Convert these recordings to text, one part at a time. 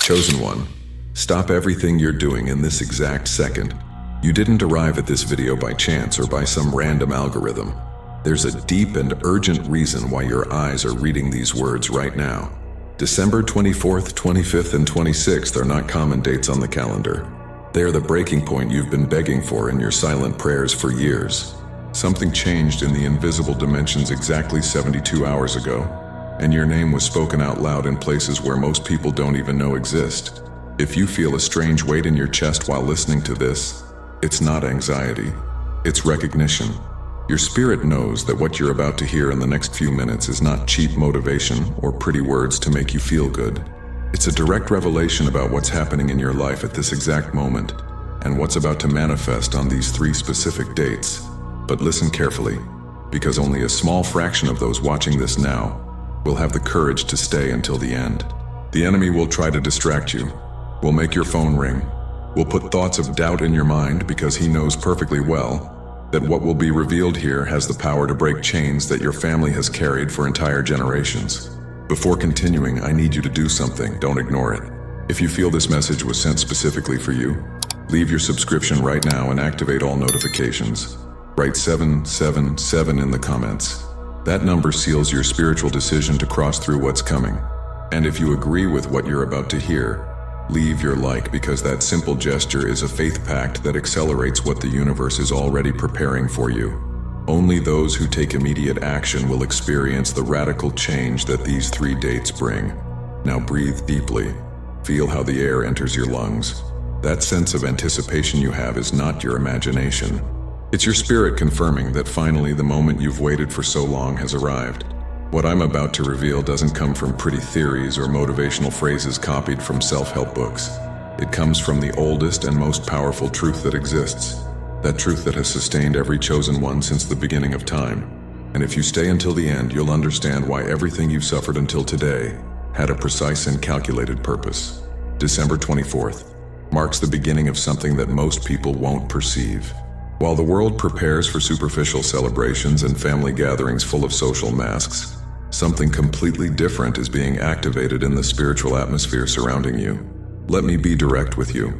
Chosen one, stop everything you're doing in this exact second. You didn't arrive at this video by chance or by some random algorithm. There's a deep and urgent reason why your eyes are reading these words right now. December 24th, 25th, and 26th are not common dates on the calendar. They are the breaking point you've been begging for in your silent prayers for years. Something changed in the invisible dimensions exactly 72 hours ago, and your name was spoken out loud in places where most people don't even know exist. If you feel a strange weight in your chest while listening to this, it's not anxiety, it's recognition. Your spirit knows that what you're about to hear in the next few minutes is not cheap motivation or pretty words to make you feel good. It's a direct revelation about what's happening in your life at this exact moment, and what's about to manifest on these 3 specific dates. But listen carefully, because only a small fraction of those watching this now will have the courage to stay until the end. The enemy will try to distract you, will make your phone ring, will put thoughts of doubt in your mind because he knows perfectly well that what will be revealed here has the power to break chains that your family has carried for entire generations. Before continuing, I need you to do something. Don't ignore it. If you feel this message was sent specifically for you, leave your subscription right now and activate all notifications. Write 777 in the comments. That number seals your spiritual decision to cross through what's coming. And if you agree with what you're about to hear, leave your like, because that simple gesture is a faith pact that accelerates what the universe is already preparing for you. Only those who take immediate action will experience the radical change that these 3 dates bring. Now breathe deeply. Feel how the air enters your lungs. That sense of anticipation you have is not your imagination. It's your spirit confirming that finally the moment you've waited for so long has arrived. What I'm about to reveal doesn't come from pretty theories or motivational phrases copied from self-help books. It comes from the oldest and most powerful truth that exists. That truth that has sustained every chosen one since the beginning of time. And if you stay until the end, you'll understand why everything you've suffered until today had a precise and calculated purpose. December 24th marks the beginning of something that most people won't perceive. While the world prepares for superficial celebrations and family gatherings full of social masks, something completely different is being activated in the spiritual atmosphere surrounding you. Let me be direct with you.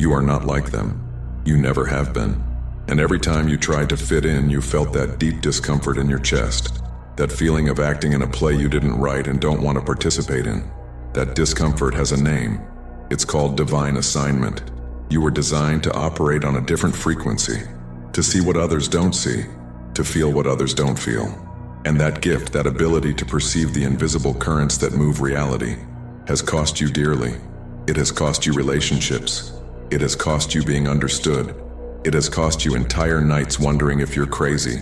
You are not like them. You never have been. And every time you tried to fit in, you felt that deep discomfort in your chest. That feeling of acting in a play you didn't write and don't want to participate in. That discomfort has a name. It's called divine assignment. You were designed to operate on a different frequency, to see what others don't see, to feel what others don't feel. And that gift, that ability to perceive the invisible currents that move reality, has cost you dearly. It has cost you relationships. It has cost you being understood. It has cost you entire nights wondering if you're crazy,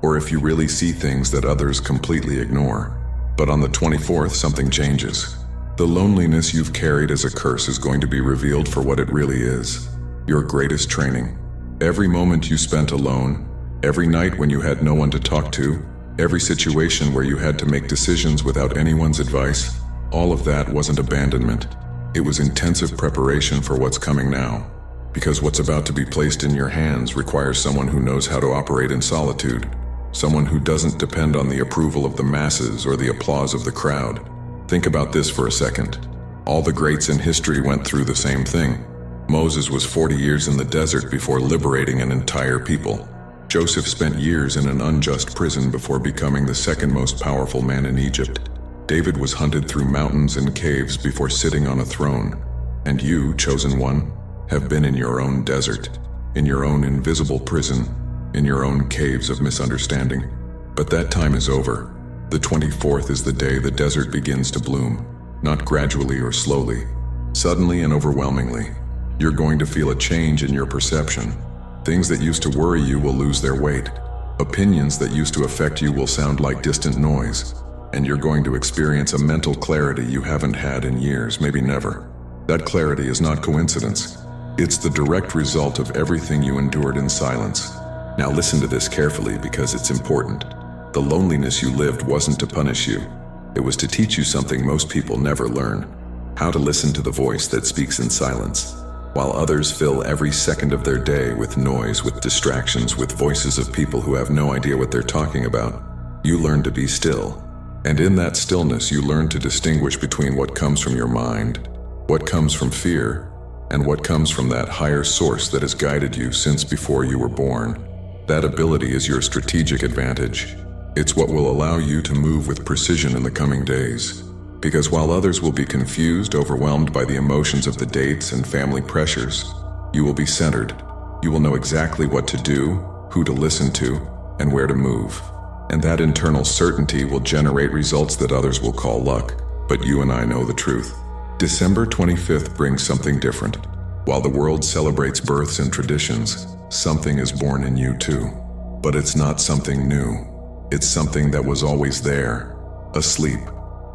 or if you really see things that others completely ignore. But on the 24th, something changes. The loneliness you've carried as a curse is going to be revealed for what it really is. Your greatest training. Every moment you spent alone, every night when you had no one to talk to, every situation where you had to make decisions without anyone's advice, all of that wasn't abandonment. It was intensive preparation for what's coming now. Because what's about to be placed in your hands requires someone who knows how to operate in solitude. Someone who doesn't depend on the approval of the masses or the applause of the crowd. Think about this for a second. All the greats in history went through the same thing. Moses was 40 years in the desert before liberating an entire people. Joseph spent years in an unjust prison before becoming the second most powerful man in Egypt. David was hunted through mountains and caves before sitting on a throne. And you, chosen one, have been in your own desert, in your own invisible prison, in your own caves of misunderstanding. But that time is over. The 24th is the day the desert begins to bloom, not gradually or slowly, suddenly and overwhelmingly. You're going to feel a change in your perception. Things that used to worry you will lose their weight. Opinions that used to affect you will sound like distant noise. And you're going to experience a mental clarity you haven't had in years, maybe never. That clarity is not coincidence. It's the direct result of everything you endured in silence. Now listen to this carefully because it's important. The loneliness you lived wasn't to punish you. It was to teach you something most people never learn. How to listen to the voice that speaks in silence. While others fill every second of their day with noise, with distractions, with voices of people who have no idea what they're talking about, you learn to be still. And in that stillness, you learn to distinguish between what comes from your mind What comes from fear, and what comes from that higher source that has guided you since before you were born. That ability is your strategic advantage. It's what will allow you to move with precision in the coming days. Because while others will be confused, overwhelmed by the emotions of the dates and family pressures, you will be centered. You will know exactly what to do, who to listen to, and where to move. And that internal certainty will generate results that others will call luck, but you and I know the truth. December 25th brings something different. While the world celebrates births and traditions, something is born in you too. But it's not something new. It's something that was always there, asleep,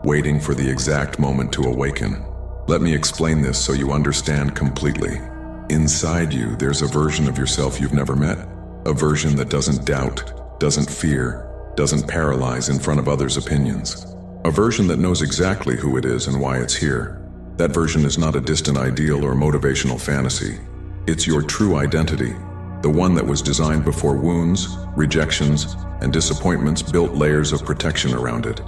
waiting for the exact moment to awaken. Let me explain this so you understand completely. Inside you, there's a version of yourself you've never met. A version that doesn't doubt, doesn't fear, doesn't paralyze in front of others' opinions. A version that knows exactly who it is and why it's here. That version is not a distant ideal or motivational fantasy. It's your true identity, the one that was designed before wounds, rejections, and disappointments built layers of protection around it.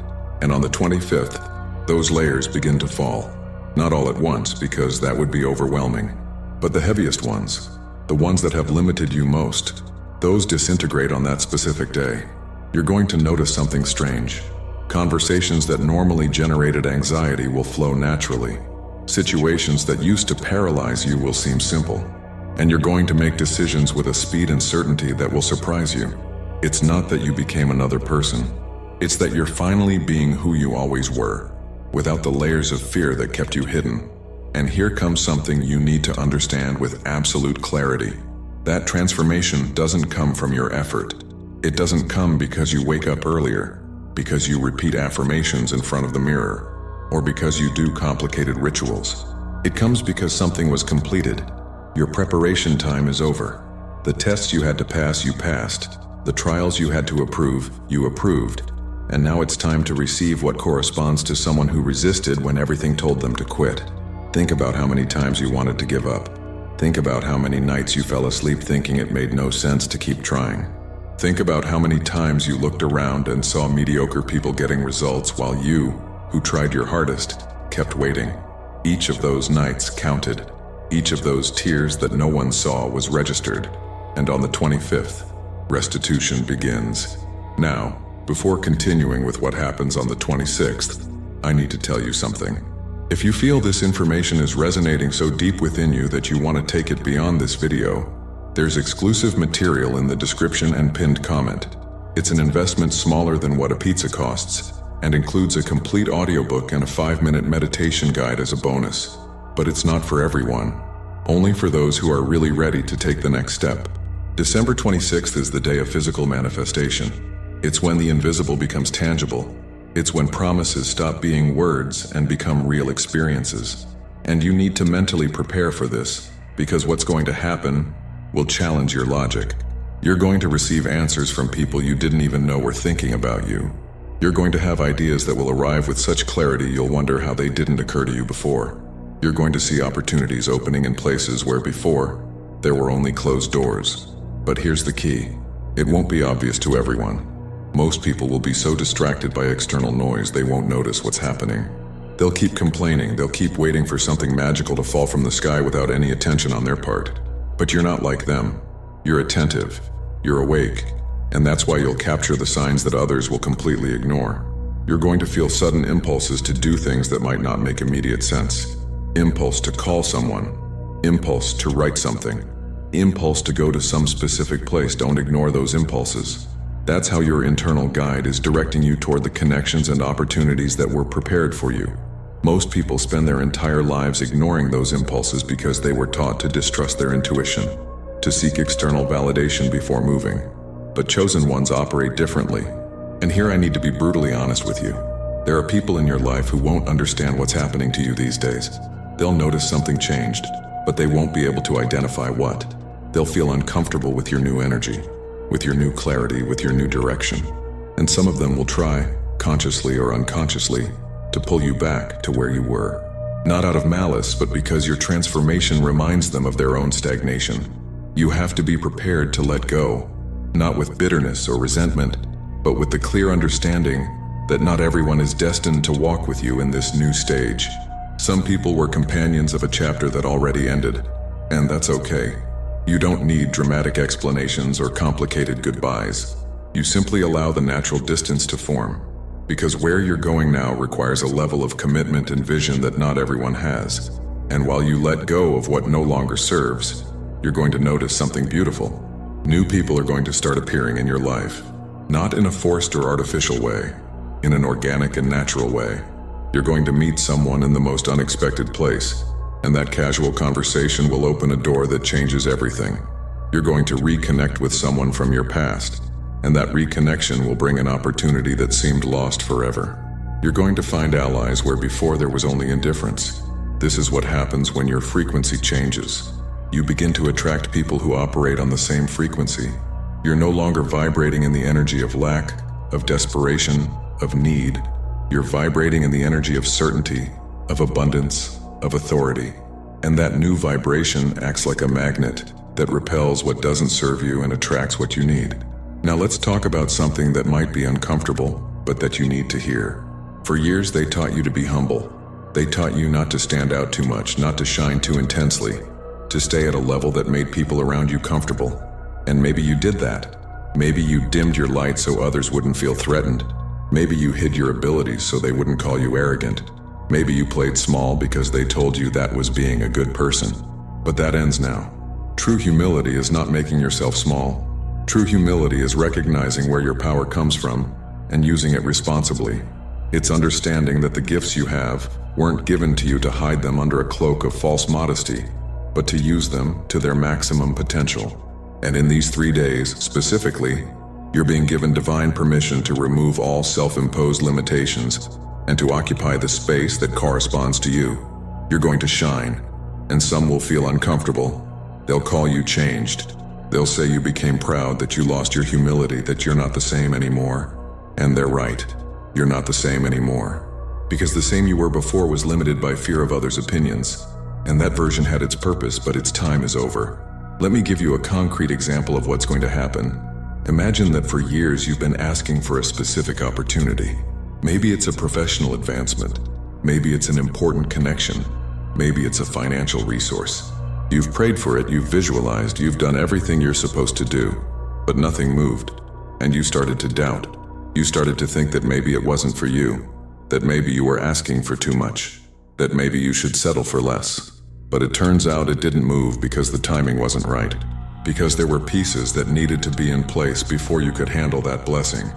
And on the 25th, those layers begin to fall. Not all at once, because that would be overwhelming. But the heaviest ones, the ones that have limited you most, those disintegrate on that specific day. You're going to notice something strange. Conversations that normally generated anxiety will flow naturally. Situations that used to paralyze you will seem simple. And you're going to make decisions with a speed and certainty that will surprise you. It's not that you became another person. It's that you're finally being who you always were, without the layers of fear that kept you hidden. And here comes something you need to understand with absolute clarity. That transformation doesn't come from your effort. It doesn't come because you wake up earlier, because you repeat affirmations in front of the mirror, or because you do complicated rituals. It comes because something was completed. Your preparation time is over. The tests you had to pass, you passed. The trials you had to approve, you approved. And now it's time to receive what corresponds to someone who resisted when everything told them to quit. Think about how many times you wanted to give up. Think about how many nights you fell asleep thinking it made no sense to keep trying. Think about how many times you looked around and saw mediocre people getting results while you, who tried your hardest, kept waiting. Each of those nights counted. Each of those tears that no one saw was registered. And on the 25th, restitution begins. Now, before continuing with what happens on the 26th, I need to tell you something. If you feel this information is resonating so deep within you that you want to take it beyond this video, there's exclusive material in the description and pinned comment. It's an investment smaller than what a pizza costs, and includes a complete audiobook and a 5-minute meditation guide as a bonus. But it's not for everyone. Only for those who are really ready to take the next step. December 26th is the day of physical manifestation. It's when the invisible becomes tangible. It's when promises stop being words and become real experiences. And you need to mentally prepare for this, because what's going to happen will challenge your logic. You're going to receive answers from people you didn't even know were thinking about you. You're going to have ideas that will arrive with such clarity you'll wonder how they didn't occur to you before. You're going to see opportunities opening in places where before, there were only closed doors. But here's the key. It won't be obvious to everyone. Most people will be so distracted by external noise they won't notice what's happening. They'll keep complaining, they'll keep waiting for something magical to fall from the sky without any attention on their part. But you're not like them. You're attentive, you're awake, and that's why you'll capture the signs that others will completely ignore. You're going to feel sudden impulses to do things that might not make immediate sense. Impulse to call someone. Impulse to write something. Impulse to go to some specific place. Don't ignore those impulses. That's how your internal guide is directing you toward the connections and opportunities that were prepared for you. Most people spend their entire lives ignoring those impulses because they were taught to distrust their intuition, to seek external validation before moving. But chosen ones operate differently. And here I need to be brutally honest with you. There are people in your life who won't understand what's happening to you these days. They'll notice something changed, but they won't be able to identify what. They'll feel uncomfortable with your new energy, with your new clarity, with your new direction. And some of them will try, consciously or unconsciously, to pull you back to where you were. Not out of malice, but because your transformation reminds them of their own stagnation. You have to be prepared to let go, not with bitterness or resentment, but with the clear understanding that not everyone is destined to walk with you in this new stage. Some people were companions of a chapter that already ended, and that's okay. You don't need dramatic explanations or complicated goodbyes. You simply allow the natural distance to form, because where you're going now requires a level of commitment and vision that not everyone has. And while you let go of what no longer serves, you're going to notice something beautiful. New people are going to start appearing in your life, not in a forced or artificial way, in an organic and natural way. You're going to meet someone in the most unexpected place, and that casual conversation will open a door that changes everything. You're going to reconnect with someone from your past, and that reconnection will bring an opportunity that seemed lost forever. You're going to find allies where before there was only indifference. This is what happens when your frequency changes. You begin to attract people who operate on the same frequency. You're no longer vibrating in the energy of lack, of desperation, of need. You're vibrating in the energy of certainty, of abundance, of authority. And that new vibration acts like a magnet that repels what doesn't serve you and attracts what you need. Now let's talk about something that might be uncomfortable, but that you need to hear. For years they taught you to be humble. They taught you not to stand out too much, not to shine too intensely, to stay at a level that made people around you comfortable. And maybe you did that. Maybe you dimmed your light so others wouldn't feel threatened. Maybe you hid your abilities so they wouldn't call you arrogant. Maybe you played small because they told you that was being a good person. But that ends now. True humility is not making yourself small. True humility is recognizing where your power comes from and using it responsibly. It's understanding that the gifts you have weren't given to you to hide them under a cloak of false modesty, but to use them to their maximum potential. And in these 3 days, specifically, you're being given divine permission to remove all self-imposed limitations and to occupy the space that corresponds to you. You're going to shine, and some will feel uncomfortable. They'll call you changed. They'll say you became proud, that you lost your humility, that you're not the same anymore. And they're right. You're not the same anymore. Because the same you were before was limited by fear of others' opinions. And that version had its purpose, but its time is over. Let me give you a concrete example of what's going to happen. Imagine that for years you've been asking for a specific opportunity. Maybe it's a professional advancement. Maybe it's an important connection. Maybe it's a financial resource. You've prayed for it, you've visualized, you've done everything you're supposed to do, but nothing moved. And you started to doubt. You started to think that maybe it wasn't for you, that maybe you were asking for too much, that maybe you should settle for less. But it turns out it didn't move because the timing wasn't right, because there were pieces that needed to be in place before you could handle that blessing,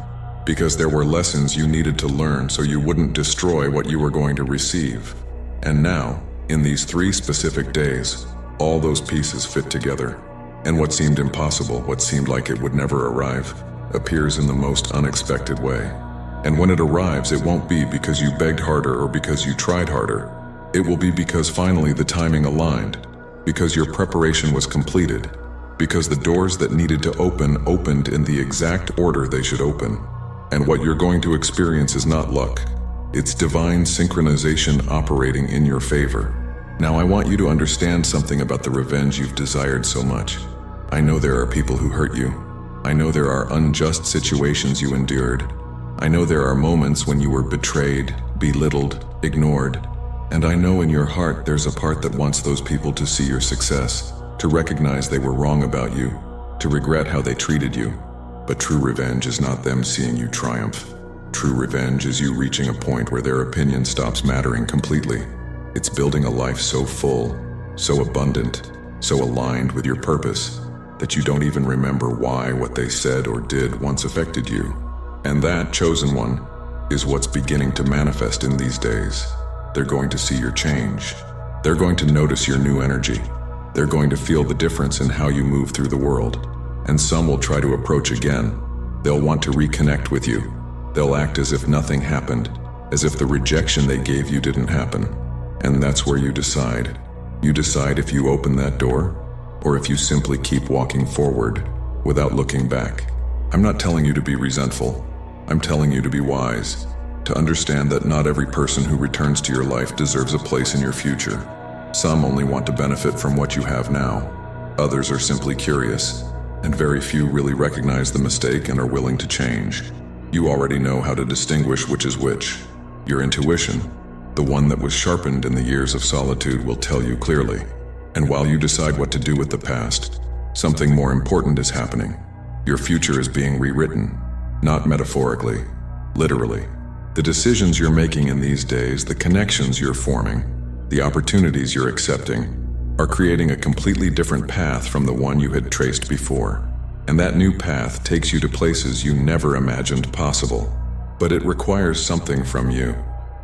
because there were lessons you needed to learn so you wouldn't destroy what you were going to receive. And now, in these 3 specific days, all those pieces fit together, and what seemed impossible, what seemed like it would never arrive, appears in the most unexpected way. And when it arrives, it won't be because you begged harder or because you tried harder. It will be because finally the timing aligned, because your preparation was completed, because the doors that needed to open opened in the exact order they should open. And what you're going to experience is not luck. It's divine synchronization operating in your favor. Now I want you to understand something about the revenge you've desired so much. I know there are people who hurt you. I know there are unjust situations you endured. I know there are moments when you were betrayed, belittled, ignored. And I know in your heart there's a part that wants those people to see your success, to recognize they were wrong about you, to regret how they treated you. But true revenge is not them seeing you triumph. True revenge is you reaching a point where their opinion stops mattering completely. It's building a life so full, so abundant, so aligned with your purpose, that you don't even remember why what they said or did once affected you. And that, chosen one, is what's beginning to manifest in these days. They're going to see your change. They're going to notice your new energy. They're going to feel the difference in how you move through the world. And some will try to approach again. They'll want to reconnect with you. They'll act as if nothing happened, as if the rejection they gave you didn't happen. And that's where you decide. You decide if you open that door, or if you simply keep walking forward without looking back. I'm not telling you to be resentful. I'm telling you to be wise, to understand that not every person who returns to your life deserves a place in your future. Some only want to benefit from what you have now. Others are simply curious, and very few really recognize the mistake and are willing to change. You already know how to distinguish which is which. Your intuition, The one that was sharpened in the years of solitude will tell you clearly. And while you decide what to do with the past, something more important is happening. Your future is being rewritten, not metaphorically, literally. The decisions you're making in these days, the connections you're forming, the opportunities you're accepting, are creating a completely different path from the one you had traced before. And that new path takes you to places you never imagined possible. But it requires something from you.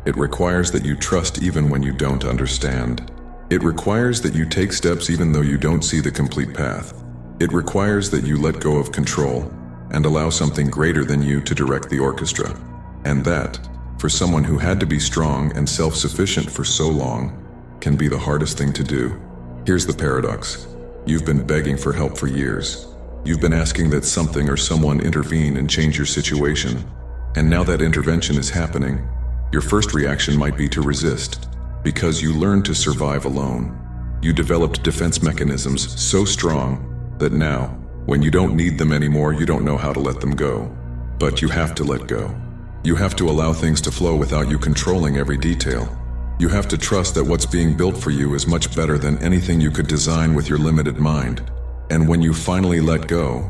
It requires that you trust even when you don't understand. It requires that you take steps even though you don't see the complete path. It requires that you let go of control and allow something greater than you to direct the orchestra. And that, for someone who had to be strong and self-sufficient for so long, can be the hardest thing to do. Here's the paradox. You've been begging for help for years. You've been asking that something or someone intervene and change your situation. And now that intervention is happening, your first reaction might be to resist, because you learned to survive alone. You developed defense mechanisms so strong that now, when you don't need them anymore, you don't know how to let them go. But you have to let go. You have to allow things to flow without you controlling every detail. You have to trust that what's being built for you is much better than anything you could design with your limited mind. And when you finally let go,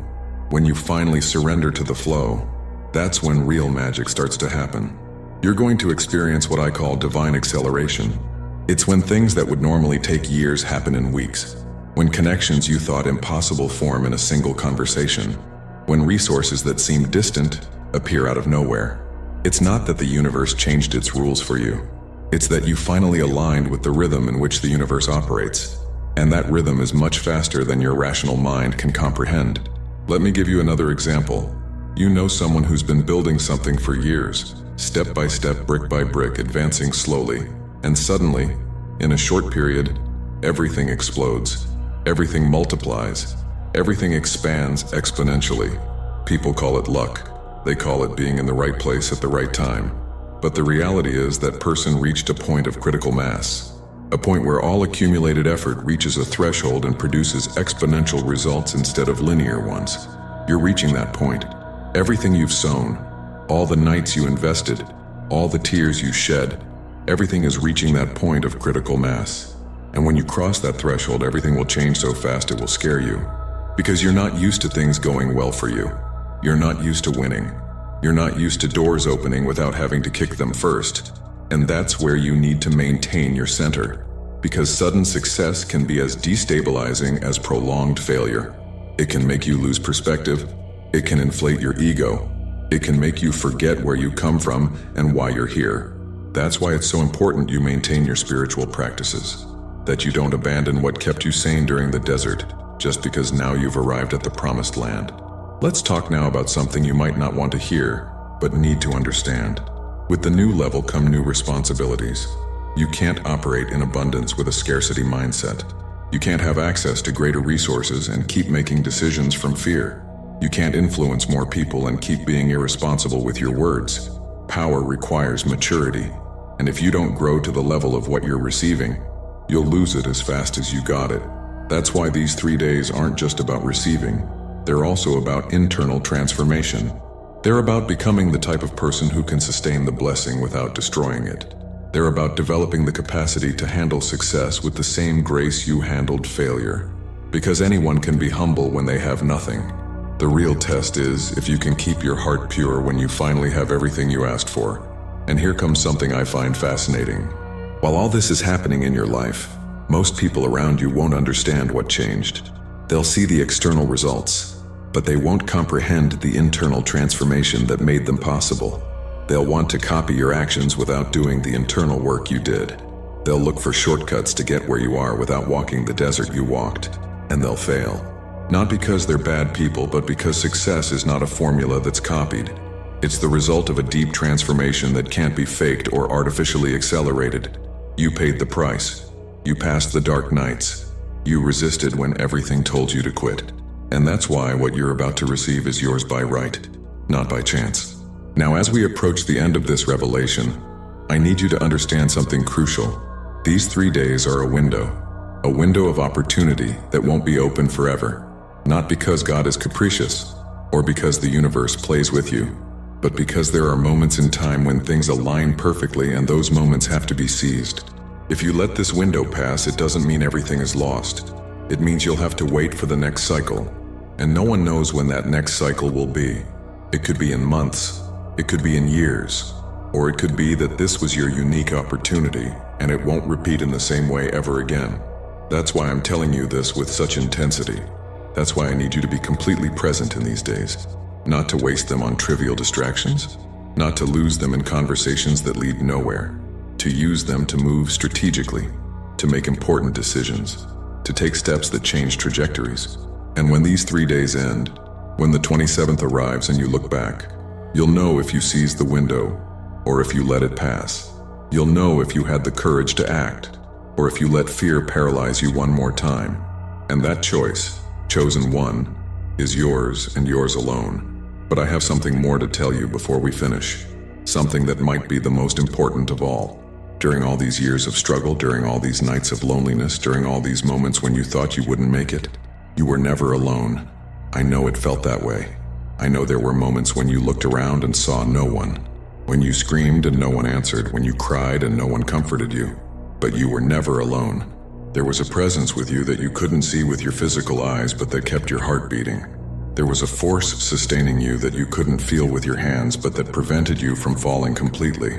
when you finally surrender to the flow, that's when real magic starts to happen. You're going to experience what I call divine acceleration. It's when things that would normally take years happen in weeks. When connections you thought impossible form in a single conversation. When resources that seem distant appear out of nowhere. It's not that the universe changed its rules for you. It's that you finally aligned with the rhythm in which the universe operates. And that rhythm is much faster than your rational mind can comprehend. Let me give you another example. You know someone who's been building something for years, step by step, brick by brick, advancing slowly. And suddenly, in a short period, everything explodes. Everything multiplies. Everything expands exponentially. People call it luck. They call it being in the right place at the right time. But the reality is that person reached a point of critical mass. A point where all accumulated effort reaches a threshold and produces exponential results instead of linear ones. You're reaching that point. Everything you've sown, all the nights you invested, all the tears you shed, everything is reaching that point of critical mass. And when you cross that threshold, everything will change so fast it will scare you. Because you're not used to things going well for you. You're not used to winning. You're not used to doors opening without having to kick them first. And that's where you need to maintain your center. Because sudden success can be as destabilizing as prolonged failure. It can make you lose perspective. It can inflate your ego. It can make you forget where you come from and why you're here. That's why it's so important you maintain your spiritual practices. That you don't abandon what kept you sane during the desert, just because now you've arrived at the promised land. Let's talk now about something you might not want to hear, but need to understand. With the new level come new responsibilities. You can't operate in abundance with a scarcity mindset. You can't have access to greater resources and keep making decisions from fear. You can't influence more people and keep being irresponsible with your words. Power requires maturity, and if you don't grow to the level of what you're receiving, you'll lose it as fast as you got it. That's why these 3 days aren't just about receiving. They're also about internal transformation. They're about becoming the type of person who can sustain the blessing without destroying it. They're about developing the capacity to handle success with the same grace you handled failure. Because anyone can be humble when they have nothing. The real test is if you can keep your heart pure when you finally have everything you asked for. And here comes something I find fascinating. While all this is happening in your life, most people around you won't understand what changed. They'll see the external results, but they won't comprehend the internal transformation that made them possible. They'll want to copy your actions without doing the internal work you did. They'll look for shortcuts to get where you are without walking the desert you walked, and they'll fail. Not because they're bad people, but because success is not a formula that's copied. It's the result of a deep transformation that can't be faked or artificially accelerated. You paid the price. You passed the dark nights. You resisted when everything told you to quit. And that's why what you're about to receive is yours by right, not by chance. Now, as we approach the end of this revelation, I need you to understand something crucial. These 3 days are a window of opportunity that won't be open forever. Not because God is capricious, or because the universe plays with you, but because there are moments in time when things align perfectly and those moments have to be seized. If you let this window pass, it doesn't mean everything is lost. It means you'll have to wait for the next cycle, and no one knows when that next cycle will be. It could be in months, it could be in years, or it could be that this was your unique opportunity and it won't repeat in the same way ever again. That's why I'm telling you this with such intensity. That's why I need you to be completely present in these days. Not to waste them on trivial distractions, not to lose them in conversations that lead nowhere, to use them to move strategically, to make important decisions, to take steps that change trajectories. And when these 3 days end, when the 27th arrives and you look back, you'll know if you seized the window or if you let it pass. You'll know if you had the courage to act or if you let fear paralyze you one more time. And that choice, chosen one, is yours and yours alone. But I have something more to tell you before we finish. Something that might be the most important of all. During all these years of struggle, during all these nights of loneliness, during all these moments when you thought you wouldn't make it, you were never alone. I know it felt that way. I know there were moments when you looked around and saw no one. When you screamed and no one answered, when you cried and no one comforted you. But you were never alone. There was a presence with you that you couldn't see with your physical eyes, but that kept your heart beating. There was a force sustaining you that you couldn't feel with your hands, but that prevented you from falling completely.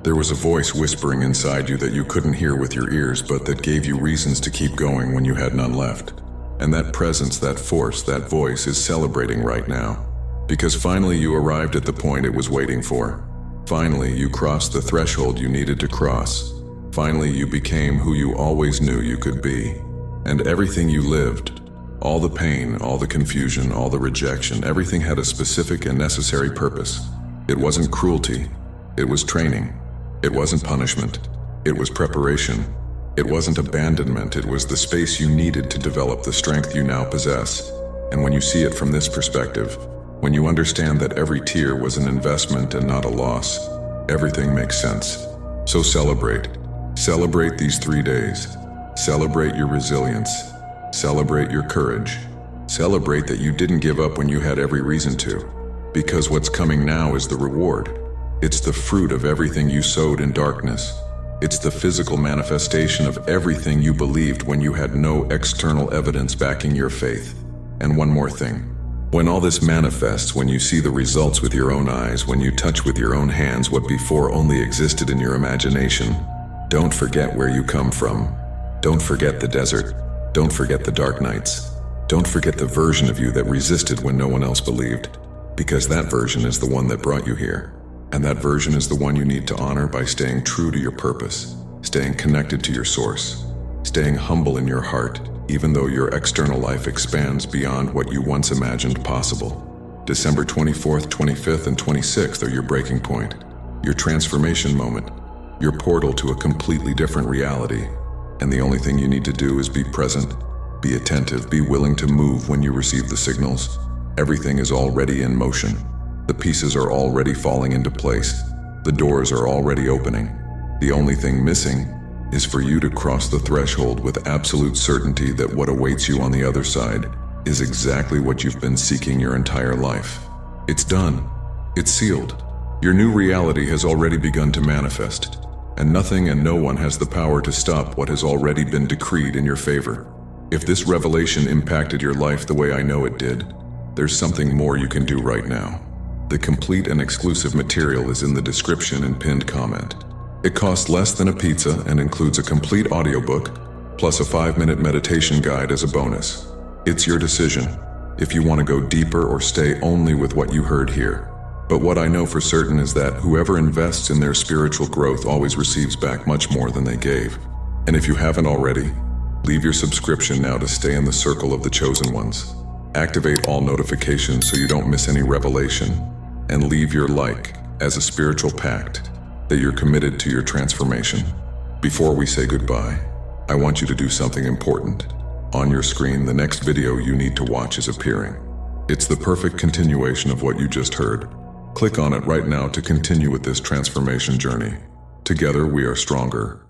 There was a voice whispering inside you that you couldn't hear with your ears, but that gave you reasons to keep going when you had none left. And that presence, that force, that voice is celebrating right now. Because finally you arrived at the point it was waiting for. Finally you crossed the threshold you needed to cross. Finally you became who you always knew you could be. And everything you lived, all the pain, all the confusion, all the rejection, everything had a specific and necessary purpose. It wasn't cruelty. It was training. It wasn't punishment. It was preparation. It wasn't abandonment. It was the space you needed to develop the strength you now possess. And when you see it from this perspective, when you understand that every tear was an investment and not a loss, everything makes sense. So celebrate. Celebrate these 3 days. Celebrate your resilience. Celebrate your courage. Celebrate that you didn't give up when you had every reason to. Because what's coming now is the reward. It's the fruit of everything you sowed in darkness. It's the physical manifestation of everything you believed when you had no external evidence backing your faith. And one more thing. When all this manifests, when you see the results with your own eyes, when you touch with your own hands what before only existed in your imagination, don't forget where you come from. Don't forget the desert. Don't forget the dark nights. Don't forget the version of you that resisted when no one else believed. Because that version is the one that brought you here. And that version is the one you need to honor by staying true to your purpose, staying connected to your source, staying humble in your heart, even though your external life expands beyond what you once imagined possible. December 24th, 25th, and 26th are your breaking point, your transformation moment, your portal to a completely different reality. And the only thing you need to do is be present, be attentive, be willing to move when you receive the signals. Everything is already in motion. The pieces are already falling into place. The doors are already opening. The only thing missing is for you to cross the threshold with absolute certainty that what awaits you on the other side is exactly what you've been seeking your entire life. It's done. It's sealed. Your new reality has already begun to manifest, and nothing and no one has the power to stop what has already been decreed in your favor. If this revelation impacted your life the way I know it did, there's something more you can do right now. The complete and exclusive material is in the description and pinned comment. It costs less than a pizza and includes a complete audiobook, plus a 5-minute meditation guide as a bonus. It's your decision, if you want to go deeper or stay only with what you heard here. But what I know for certain is that whoever invests in their spiritual growth always receives back much more than they gave. And if you haven't already, leave your subscription now to stay in the circle of the chosen ones. Activate all notifications so you don't miss any revelation. And leave your like as a spiritual pact that you're committed to your transformation. Before we say goodbye, I want you to do something important. On your screen, the next video you need to watch is appearing. It's the perfect continuation of what you just heard. Click on it right now to continue with this transformation journey. Together we are stronger.